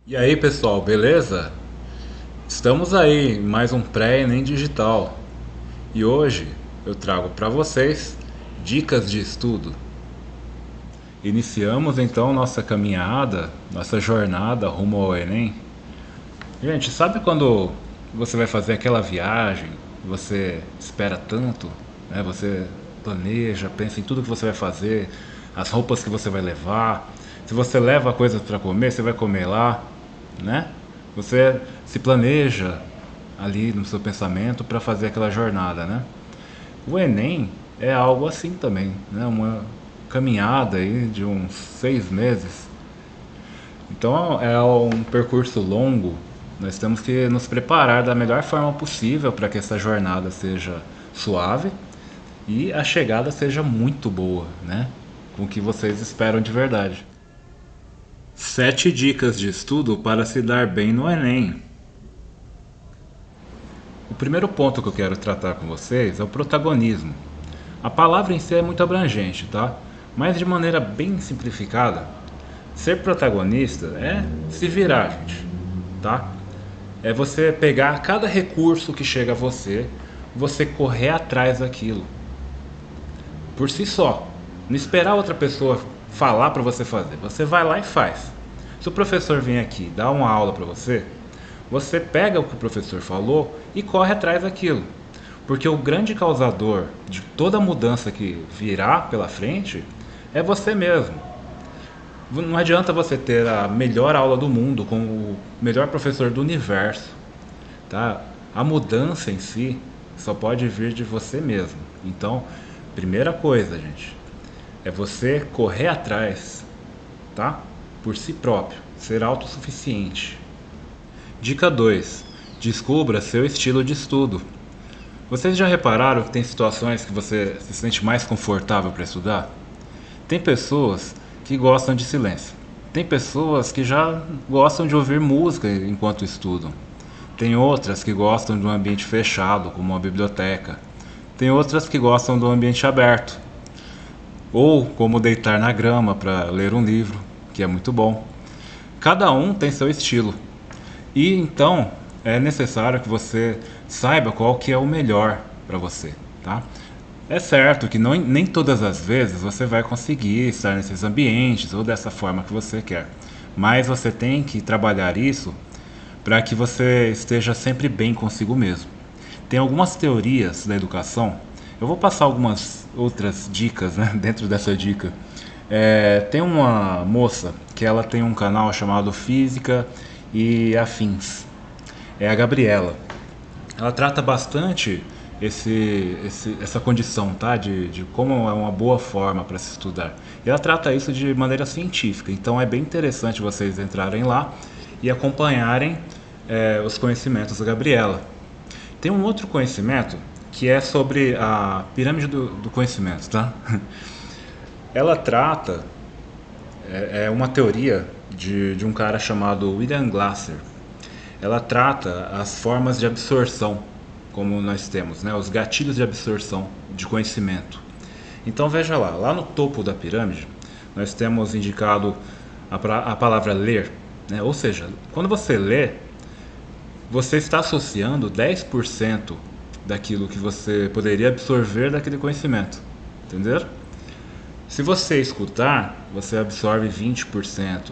E aí pessoal, beleza? Estamos aí em mais um pré-ENEM digital e hoje eu trago para vocês dicas de estudo. Iniciamos então nossa caminhada, nossa jornada rumo ao Enem. Gente, sabe quando você vai fazer aquela viagem, você espera tanto, né? Você planeja, pensa em tudo que você vai fazer, as roupas que você vai levar. Se você leva coisas para comer, você vai comer lá, né? Você se planeja ali no seu pensamento para fazer aquela jornada, né? O Enem é algo assim também, né? Uma caminhada aí de uns 6 meses. Então é um percurso longo. Nós temos que nos preparar da melhor forma possível para que essa jornada seja suave e a chegada seja muito boa, né? Com o que vocês esperam de verdade. 7 dicas de estudo para se dar bem no Enem. O primeiro ponto que eu quero tratar com vocês é o protagonismo. A palavra em si é muito abrangente, tá? Mas de maneira bem simplificada, ser protagonista é se virar, gente, tá? É você pegar cada recurso que chega a você correr atrás daquilo, por si só. Não esperar outra pessoa falar para você fazer. Você vai lá e faz. Se o professor vem aqui dar uma aula para você, você pega o que o professor falou e corre atrás daquilo. Porque o grande causador de toda mudança que virá pela frente é você mesmo. Não adianta você ter a melhor aula do mundo com o melhor professor do universo, tá? A mudança em si só pode vir de você mesmo. Então, primeira coisa, gente, é você correr atrás, tá? Por si próprio, ser autossuficiente. Dica 2: descubra seu estilo de estudo. Vocês já repararam que tem situações que você se sente mais confortável para estudar? Tem pessoas que gostam de silêncio. Tem pessoas que já gostam de ouvir música enquanto estudam. Tem outras que gostam de um ambiente fechado, como uma biblioteca. Tem outras que gostam do ambiente aberto, ou como deitar na grama para ler um livro, que é muito bom. Cada um tem seu estilo. E então é necessário que você saiba qual que é o melhor para você, tá? É certo que não, nem todas as vezes você vai conseguir estar nesses ambientes ou dessa forma que você quer, mas você tem que trabalhar isso para que você esteja sempre bem consigo mesmo. Tem algumas teorias da educação, eu vou passar algumas outras dicas, né, dentro dessa dica. Tem uma moça que ela tem um canal chamado Física e Afins, é a Gabriela. Ela trata bastante essa condição, tá? De como é uma boa forma para se estudar. E ela trata isso de maneira científica, então é bem interessante vocês entrarem lá e acompanharem os conhecimentos da Gabriela. Tem um outro conhecimento que é sobre a pirâmide do conhecimento, tá? Ela trata, é uma teoria de um cara chamado William Glasser. Ela trata as formas de absorção, como nós temos, né? Os gatilhos de absorção de conhecimento. Então veja lá, lá no topo da pirâmide, nós temos indicado a palavra ler, né? Ou seja, quando você lê, você está associando 10% daquilo que você poderia absorver daquele conhecimento, entendeu? Se você escutar, você absorve 20%.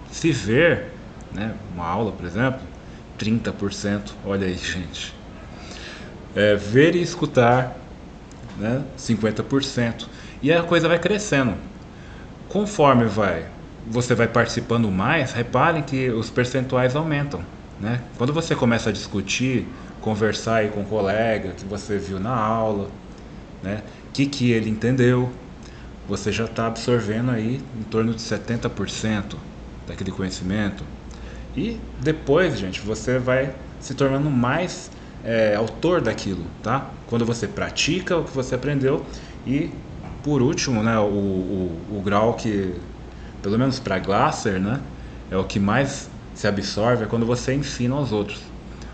Se ver, né, uma aula, por exemplo, 30%. Olha aí, gente. Ver e escutar, né, 50%. E a coisa vai crescendo. Conforme você vai participando mais, reparem que os percentuais aumentam, né? Quando você começa a discutir, conversar aí com um colega que você viu na aula, né, que ele entendeu, você já está absorvendo aí em torno de 70% daquele conhecimento. E depois, gente, você vai se tornando mais autor daquilo, tá? Quando você pratica o que você aprendeu. E por último, né, o grau que, pelo menos para Glasser, né, é o que mais se absorve é quando você ensina aos outros.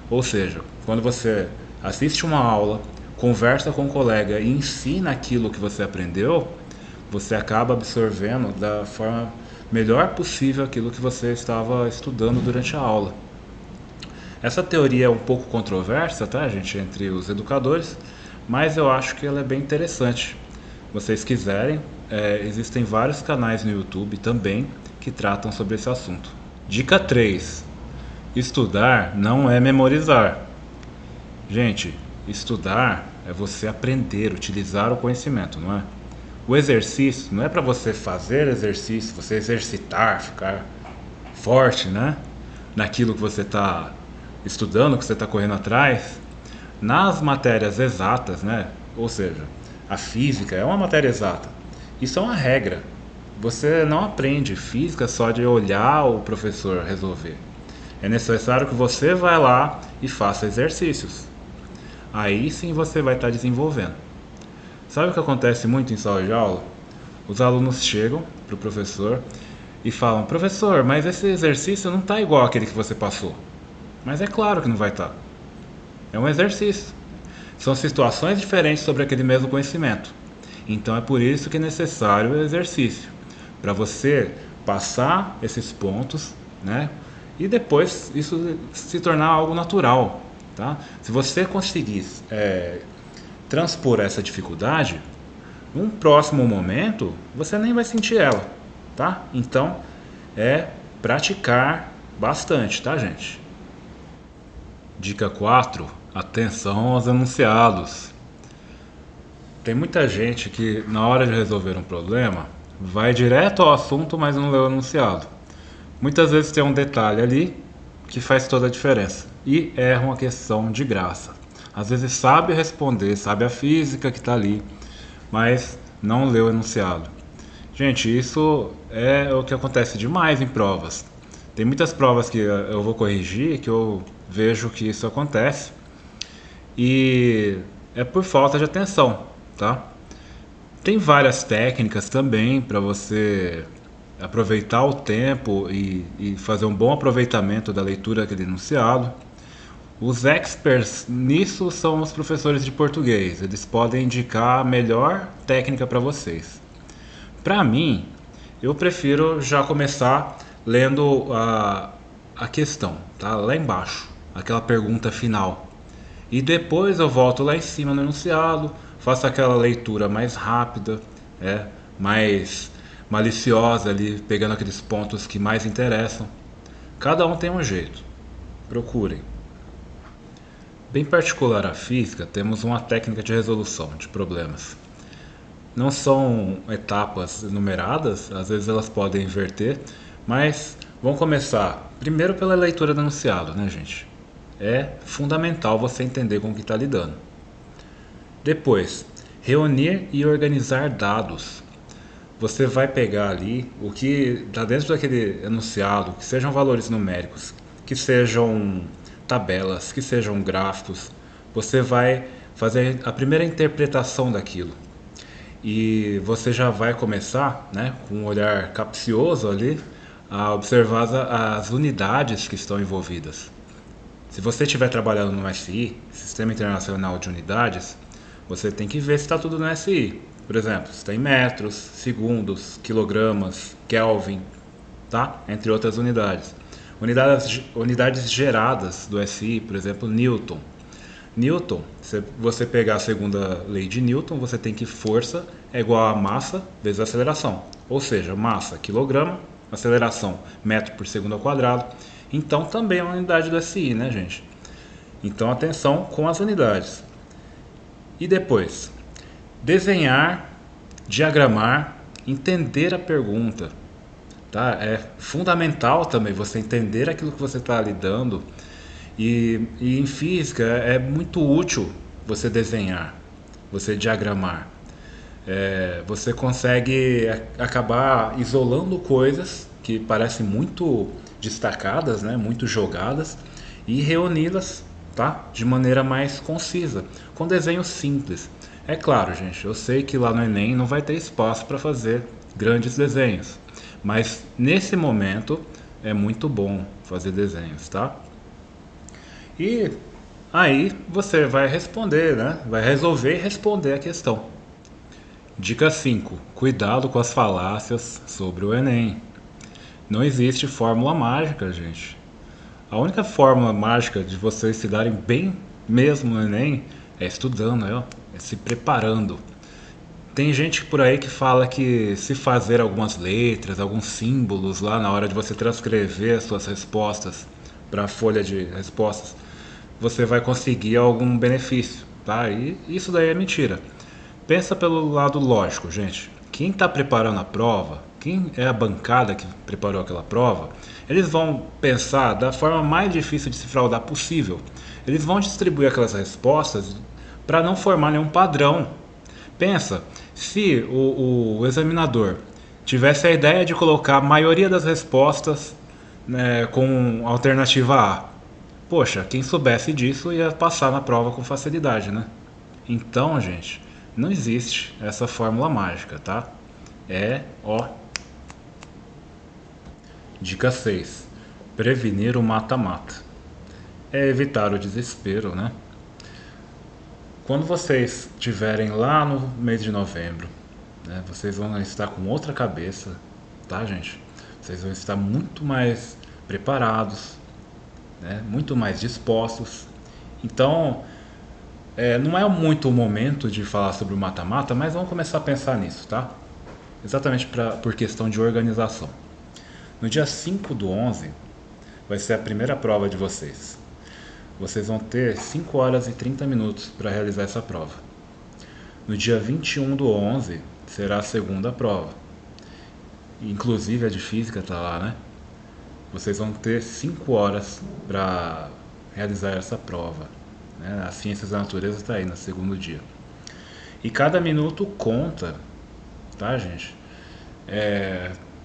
Ou seja, quando você assiste uma aula, conversa com um colega e ensina aquilo que você aprendeu, você acaba absorvendo da forma melhor possível aquilo que você estava estudando durante a aula. Essa teoria é um pouco controversa, tá, gente, entre os educadores, mas eu acho que ela é bem interessante. Se vocês quiserem, existem vários canais no YouTube também que tratam sobre esse assunto. Dica 3: estudar não é memorizar. Gente, estudar é você aprender, utilizar o conhecimento, não é? O exercício não é para você fazer exercício, você exercitar, ficar forte, né? Naquilo que você está estudando, que você está correndo atrás. Nas matérias exatas, né? Ou seja, a física é uma matéria exata. Isso é uma regra. Você não aprende física só de olhar o professor resolver. É necessário que você vá lá e faça exercícios. Aí sim você vai estar desenvolvendo. Sabe o que acontece muito em sala de aula? Os alunos chegam para o professor e falam: professor, mas esse exercício não está igual àquele que você passou. Mas é claro que não vai estar. É um exercício. São situações diferentes sobre aquele mesmo conhecimento. Então é por isso que é necessário o exercício, para você passar esses pontos, né? E depois isso se tornar algo natural, tá? Se você conseguir transpor essa dificuldade, num próximo momento você nem vai sentir ela, tá? Então é praticar bastante, tá, gente? Dica 4: atenção aos enunciados. Tem muita gente que, na hora de resolver um problema, vai direto ao assunto, mas não lê o enunciado. Muitas vezes tem um detalhe ali que faz toda a diferença e erra uma questão de graça. Às vezes sabe responder, sabe a física que está ali, mas não lê o enunciado. Gente, isso é o que acontece demais em provas. Tem muitas provas que eu vou corrigir que eu vejo que isso acontece e é por falta de atenção, tá? Tem várias técnicas também para você aproveitar o tempo e fazer um bom aproveitamento da leitura daquele enunciado. Os experts nisso são os professores de português. Eles podem indicar a melhor técnica para vocês. Para mim, eu prefiro já começar lendo a questão, tá? Lá embaixo, aquela pergunta final. E depois eu volto lá em cima no enunciado, faço aquela leitura mais rápida, mais maliciosa ali, pegando aqueles pontos que mais interessam. Cada um tem um jeito. Procurem. Bem particular à física, temos uma técnica de resolução de problemas. Não são etapas numeradas, às vezes elas podem inverter, mas vamos começar primeiro pela leitura do enunciado, né, gente? É fundamental você entender com o que está lidando. Depois, reunir e organizar dados. Você vai pegar ali o que está dentro daquele enunciado, que sejam valores numéricos, que sejam tabelas, que sejam gráficos. Você vai fazer a primeira interpretação daquilo. E você já vai começar, né, com um olhar capcioso ali, a observar as unidades que estão envolvidas. Se você estiver trabalhando no SI, Sistema Internacional de Unidades, você tem que ver se está tudo no SI. Por exemplo, se tem metros, segundos, quilogramas, Kelvin, tá? Entre outras unidades. Unidades geradas do SI, por exemplo, Newton. Newton, se você pegar a segunda lei de Newton, você tem que força é igual a massa vezes a aceleração. Ou seja, massa, quilograma, aceleração, metro por segundo ao quadrado. Então também é uma unidade do SI, né, gente? Então atenção com as unidades. E depois, desenhar, diagramar, entender a pergunta. Tá? É fundamental também você entender aquilo que você está lidando. E em física é muito útil você desenhar, você diagramar. Você consegue acabar isolando coisas que parecem muito destacadas, né, muito jogadas, e reuni-las, tá, de maneira mais concisa, com desenhos simples. É claro, gente, eu sei que lá no Enem não vai ter espaço para fazer grandes desenhos, mas nesse momento é muito bom fazer desenhos, tá? E aí você vai responder, né? Vai resolver e responder a questão. Dica 5: cuidado com as falácias sobre o Enem. Não existe fórmula mágica, gente. A única fórmula mágica de vocês se darem bem mesmo no Enem é estudando, é se preparando. Tem gente por aí que fala que se fazer algumas letras, alguns símbolos lá na hora de você transcrever as suas respostas para a folha de respostas, você vai conseguir algum benefício, tá? E isso daí é mentira. Pensa pelo lado lógico, gente. Quem está preparando a prova, quem é a bancada que preparou aquela prova, eles vão pensar da forma mais difícil de se fraudar possível. Eles vão distribuir aquelas respostas para não formar nenhum padrão. Pensa, se o examinador tivesse a ideia de colocar a maioria das respostas, né, com alternativa A, poxa, quem soubesse disso ia passar na prova com facilidade, né? Então, gente, não existe essa fórmula mágica, tá? Dica 6. Prevenir o mata-mata. É evitar o desespero, né? Quando vocês estiverem lá no mês de novembro, né, vocês vão estar com outra cabeça, tá, gente? Vocês vão estar muito mais preparados, né, muito mais dispostos. Então, não é muito o momento de falar sobre o mata-mata, mas vamos começar a pensar nisso, tá? Exatamente por questão de organização. No dia 5 do 11 vai ser a primeira prova de vocês. Vocês vão ter 5 horas e 30 minutos para realizar essa prova. No dia 21 do 11 será a segunda prova. Inclusive a de física está lá, né? Vocês vão ter 5 horas para realizar essa prova, né? As ciências da natureza está aí no segundo dia. E cada minuto conta, tá, gente?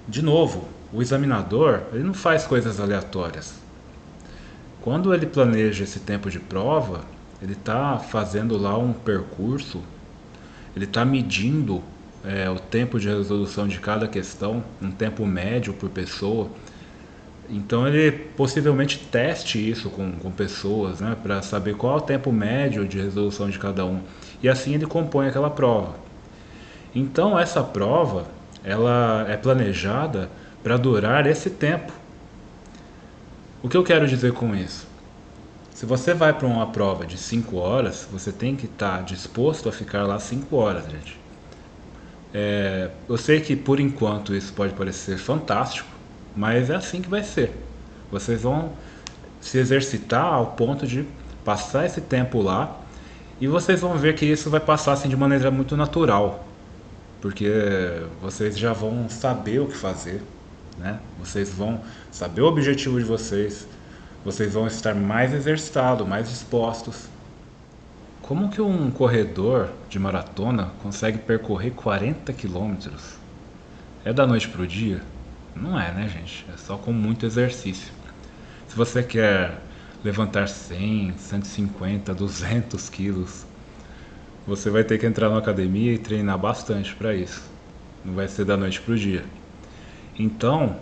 De novo, o examinador ele não faz coisas aleatórias. Quando ele planeja esse tempo de prova, ele está fazendo lá um percurso, ele está medindo o tempo de resolução de cada questão, um tempo médio por pessoa. Então ele possivelmente teste isso com pessoas, né, para saber qual é o tempo médio de resolução de cada um. E assim ele compõe aquela prova. Então essa prova ela é planejada para durar esse tempo. O que eu quero dizer com isso? Se você vai para uma prova de 5 horas, você tem que estar disposto a ficar lá 5 horas, gente. Eu sei que por enquanto isso pode parecer fantástico, mas é assim que vai ser. Vocês vão se exercitar ao ponto de passar esse tempo lá e vocês vão ver que isso vai passar assim de maneira muito natural, porque vocês já vão saber o que fazer, né? Vocês vão saber o objetivo de vocês, vocês vão estar mais exercitados, mais dispostos. Como que um corredor de maratona consegue percorrer 40 quilômetros? É da noite pro dia? Não é, né, gente? É só com muito exercício. Se você quer levantar 100, 150, 200 quilos, você vai ter que entrar na academia e treinar bastante para isso. Não vai ser da noite pro dia. Então,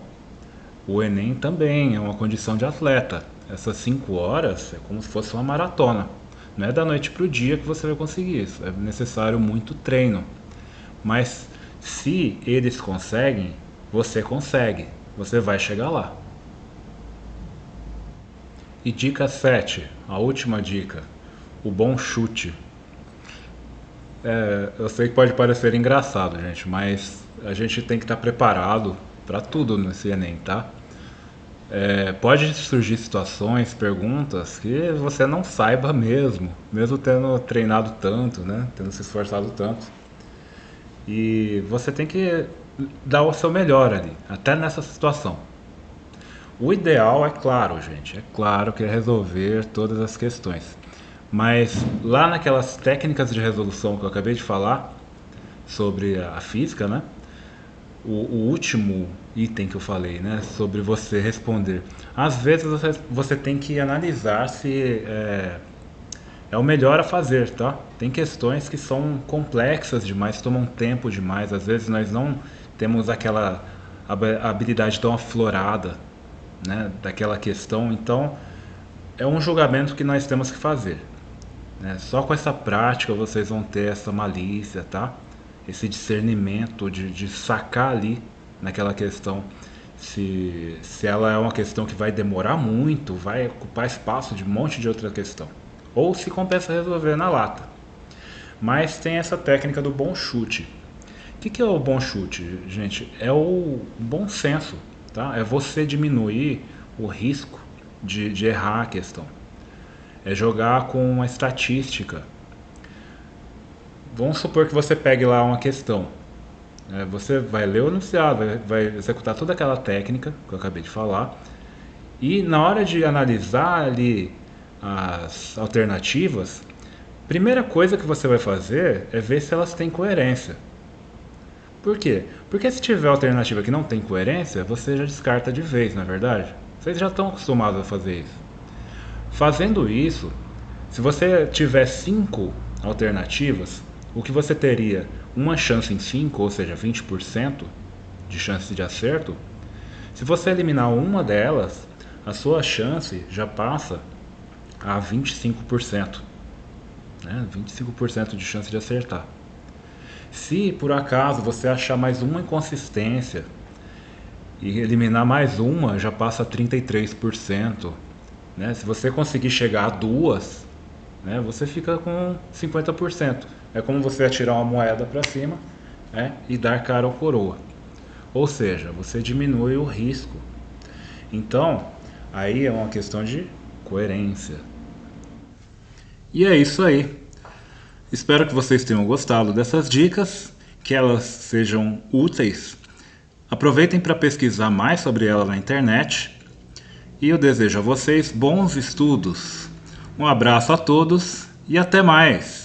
o Enem também é uma condição de atleta. Essas 5 horas é como se fosse uma maratona. Não é da noite para o dia que você vai conseguir isso. É necessário muito treino. Mas se eles conseguem, você consegue. Você vai chegar lá. E dica 7, a última dica. O bom chute. Eu sei que pode parecer engraçado, gente, mas a gente tem que estar preparado para tudo nesse Enem, tá? Pode surgir situações, perguntas que você não saiba mesmo tendo treinado tanto, né? Tendo se esforçado tanto. E você tem que dar o seu melhor ali, até nessa situação. O ideal é claro, gente, é claro que é resolver todas as questões. Mas lá naquelas técnicas de resolução que eu acabei de falar sobre a física, né? O último item que eu falei, né, sobre você responder. Às vezes você tem que analisar se é o melhor a fazer, tá? Tem questões que são complexas demais, tomam tempo demais. Às vezes nós não temos aquela habilidade tão aflorada, né, daquela questão. Então é um julgamento que nós temos que fazer, né? Só com essa prática vocês vão ter essa malícia, tá? Esse discernimento de sacar ali naquela questão se ela é uma questão que vai demorar muito, vai ocupar espaço de um monte de outra questão. Ou se compensa resolver na lata. Mas tem essa técnica do bom chute. O que é o bom chute, gente? É o bom senso, tá? É você diminuir o risco de errar a questão. É jogar com uma estatística. Vamos supor que você pegue lá uma questão. Você vai ler o enunciado, vai executar toda aquela técnica que eu acabei de falar. E na hora de analisar ali as alternativas, primeira coisa que você vai fazer é ver se elas têm coerência. Por quê? Porque se tiver alternativa que não tem coerência, você já descarta de vez, não é verdade? Vocês já estão acostumados a fazer isso. Fazendo isso, se você tiver 5 alternativas, o que você teria uma chance em 5, ou seja, 20% de chance de acerto, se você eliminar uma delas, a sua chance já passa a 25%. 25% de chance de acertar. Se por acaso você achar mais uma inconsistência e eliminar mais uma, já passa a 33%. Se você conseguir chegar a duas, você fica com 50%. É como você atirar uma moeda para cima e dar cara ou coroa. Ou seja, você diminui o risco. Então, aí é uma questão de coerência. E é isso aí. Espero que vocês tenham gostado dessas dicas, que elas sejam úteis. Aproveitem para pesquisar mais sobre ela na internet. E eu desejo a vocês bons estudos. Um abraço a todos e até mais!